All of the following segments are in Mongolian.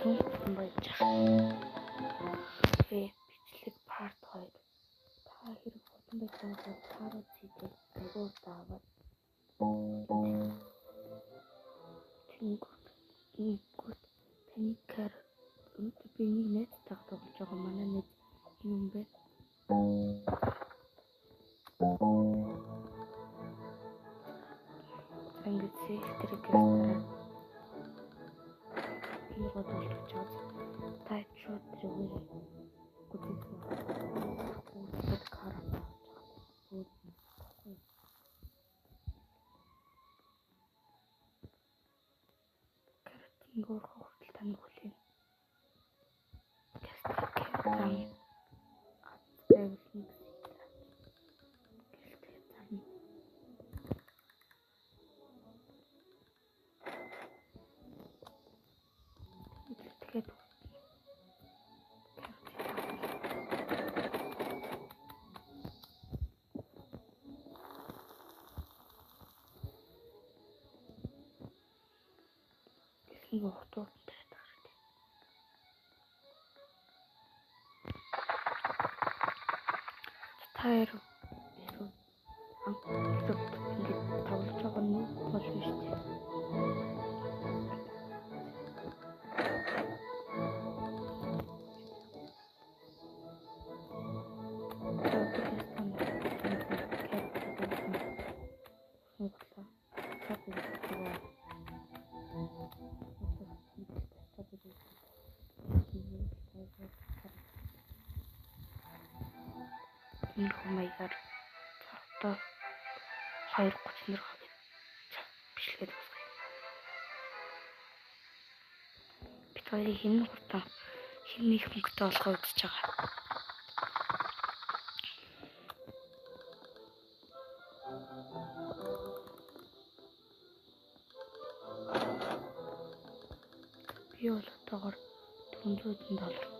Хүн байж би бичлэг парт 2 та хэрэг хутан байж байгаа тааруу цэдэг агуу даавал тэнгүүд таны кар өнөөдөр би нэг найзтайгаа тоглож байгаа манай найз юм бэ ингээд сэхтрэг гэсэн энэ гол болж байгаа тайп шууд зүгээр гүтээ үүсгэж караа Ингоор хөвгөл тань хүлээн. Кэстэн атвэлник гэлтэй тань. Тэгээд Ингоор хутууд тайр ингээд тоглож байгаа нь бол биш үү? Энэ хүмүүгээр одоо 2:30 бичлэгээд байна. Бид хоёрын хинэн хурдан хин их хөнгөтэй болохоо үзэж байгаа. Би бол одоогоор $400.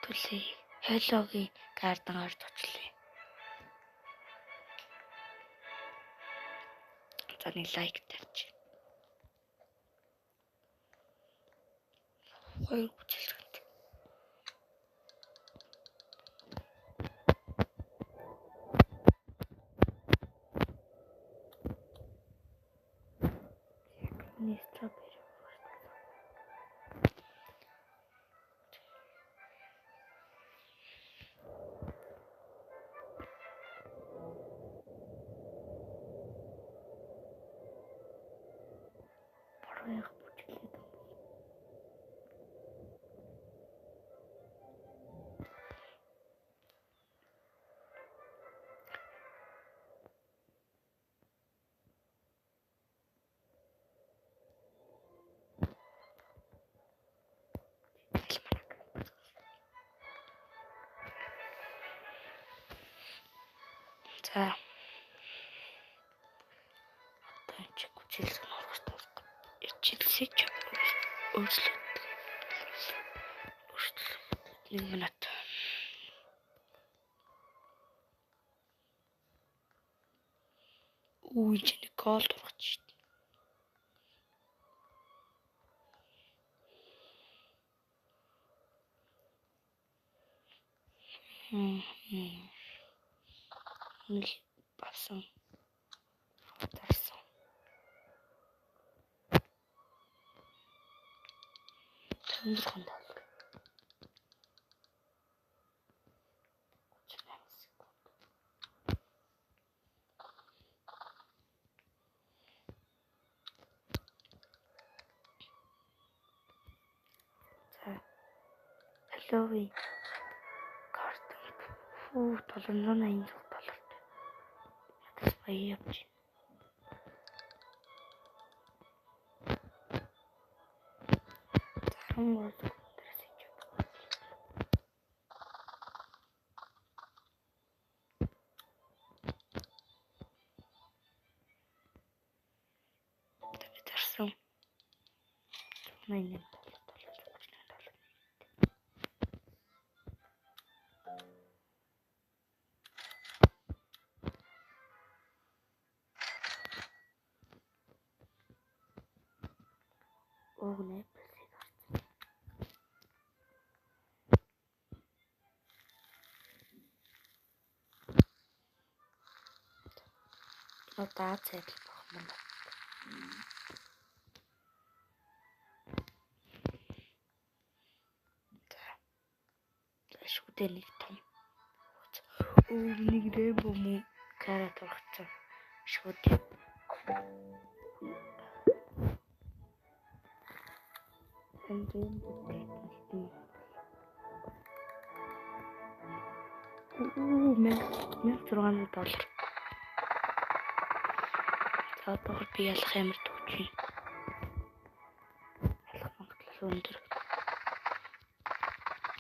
Түлээ Hello-гийн гардангаар точлоо. За нэг лайк тавьчих. 2 хүчилгэнд. Нэг стробери. Баруун бүжиглээд за одоо чи хүчилсэн урагтай ичилсэж өөрчлөлт 1 минут. Үй чи гол дургач шүү дээ. Нэг басан дарсан. Тэмдэг хандаа. Hello-ийн карт Оо 780 доллартай. Ядаж баяа явж байна. Заран гол дээрээс ичээд. Би зарсан. 188 доллар. Огнэ плесийг харсан. Одоо цайд болох юм байна. Шүдэ нэг том. Нэг рэйнбо мөн карат орчихсон. Шүдэ. Эндэн бүтээсэн. $1600. За одоо би ялах амар төвчий. Ялах магадлал өндөр.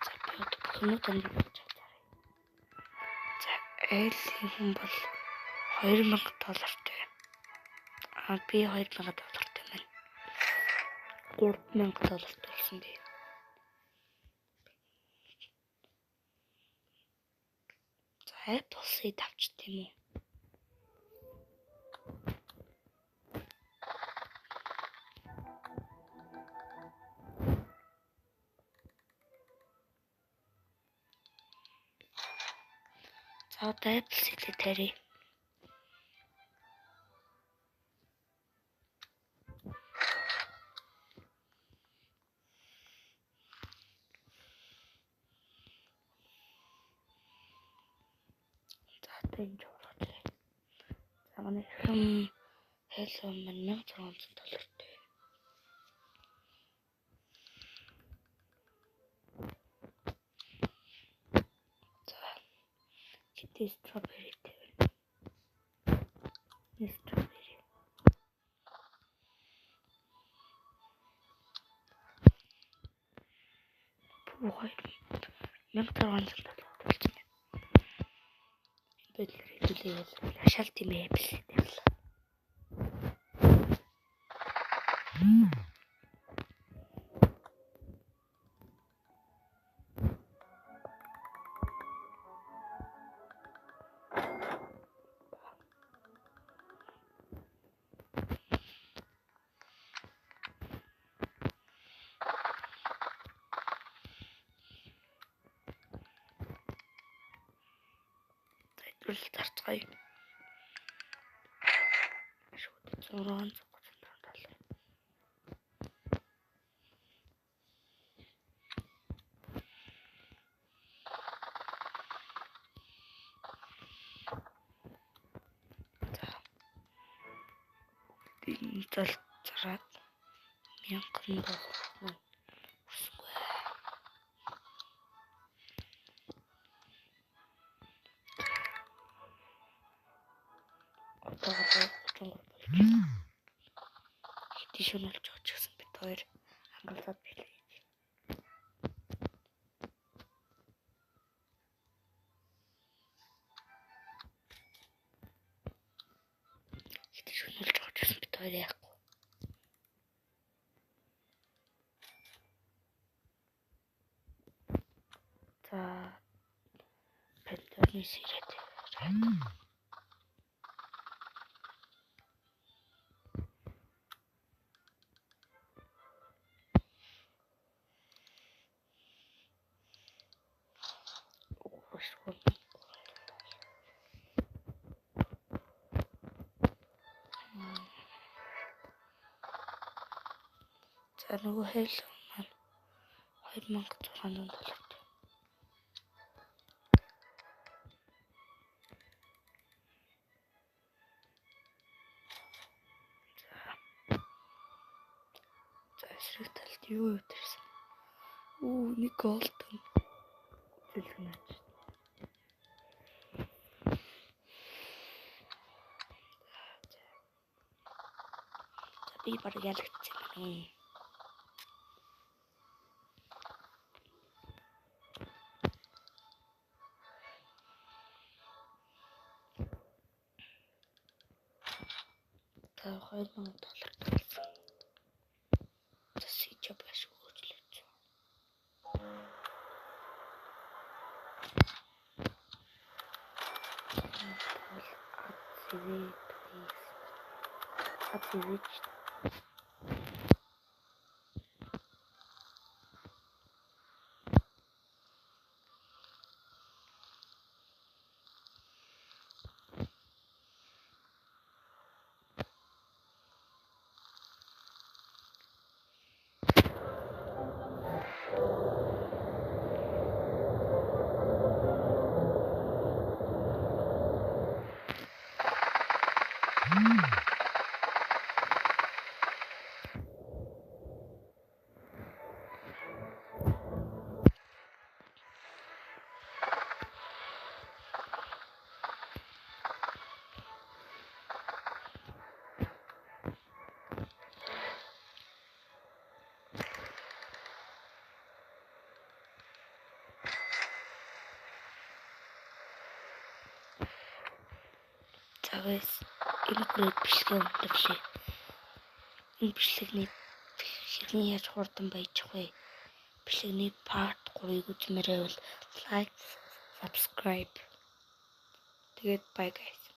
За би одоо бүхнүүд анд хийж чадаа. За айлын хүн бол $2000. Би $2000 байна. $3000 болсон би. За Apple-ийг авчт юм уу? За одоо Apple-ийг тарья. Энэ жуулгаж. За манай хэм хэлсэн $1600. За хитэ стrawberry тавина. Strawberry. $1600 болсон. Бэлэр хэлээ. Шалт юм Apple тавил. Зарцгаая. Шүд $630. Энэ зараад $1000 өсгөө. Одоо 33 болж байна. Хитэ шөнөлж байгаа ч гэсэн бид хоёр хангалттай билээ. Хитэ шөнөлж байгаа ч гэсэн бид хоёр яахгүй. За пентарны сирэт. За нөгөө хэл маань $2600. За эсрэг талд юу өдөрсөн? Нэг голдон. Зэлгэнаач. Би бараг ялагдсан юм. Та $2000 төлсөн. Засиж биш хөөжлөж. Activate. Цагаас энэ грейд бичлэгээ өндөрлөө. Энэ бичлэгний хэрхэн яаж хурдан баяжих вэ? Бичлэгний part 3-ыг үзмээрээ бол like, subscribe. Тэгээд bye guys.